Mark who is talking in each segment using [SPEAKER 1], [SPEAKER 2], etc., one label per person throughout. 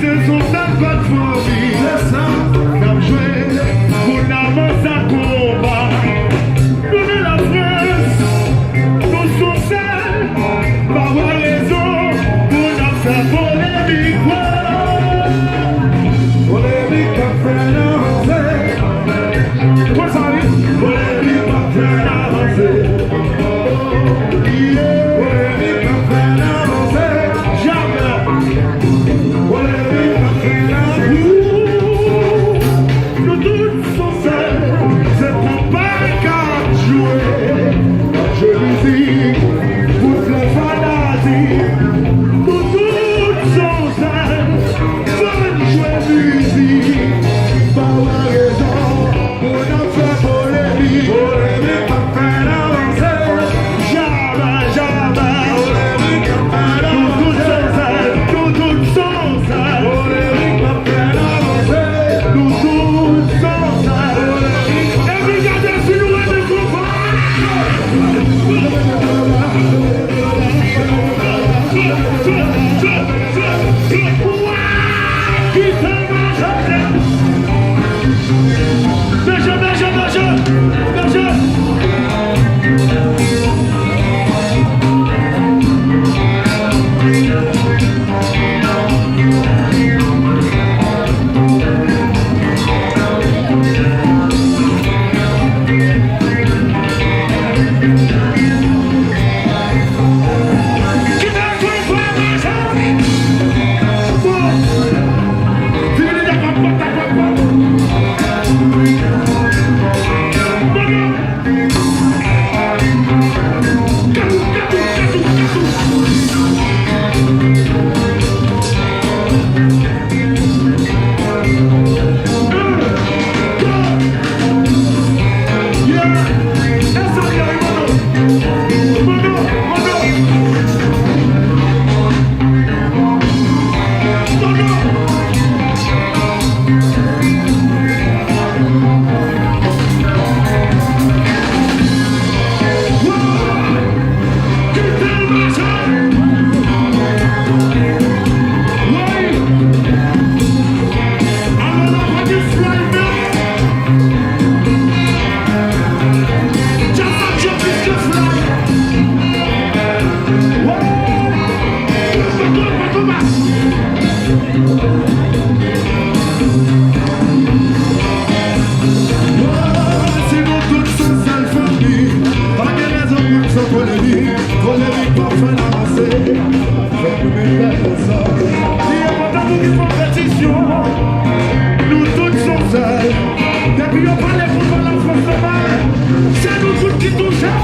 [SPEAKER 1] c'est son sabat de folie. C'est ça. Comme jouer, on avance à combat. Nous de la France, nous sommes seuls. Pas avoir raison, pour nous faire polémique. Polémique pas faire avancer. Quoi ça dit? Polémique pas faire avancer. Polémique pas faire avancer. Jamais. Polémique pas faire avancer. Nous tous sommes seuls. C'est pour pas qu'à jouer. Je lui dis, toutes les fanatiques. Nous tous sommes seuls. Bonne jouer musique. Pas la raison. Pour nous faire polémique. Polémique pas faire avancer. Jamais, jamais. Polémique pas faire avancer. Nous tous sommes seuls. Polémique pas faire avancer. Nous tous sommes seuls. Et regardez si nous ne trouvons pas. Nous tous sommes seuls. Depuis on parle de football en France, c'est nous tous qui touchons.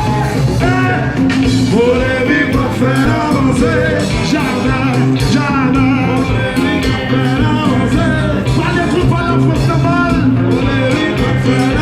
[SPEAKER 1] Polémique pas faire avancer. Jamais, jamais. Polémique pas faire avancer. Pas de football en France, polémique pas faire avancer.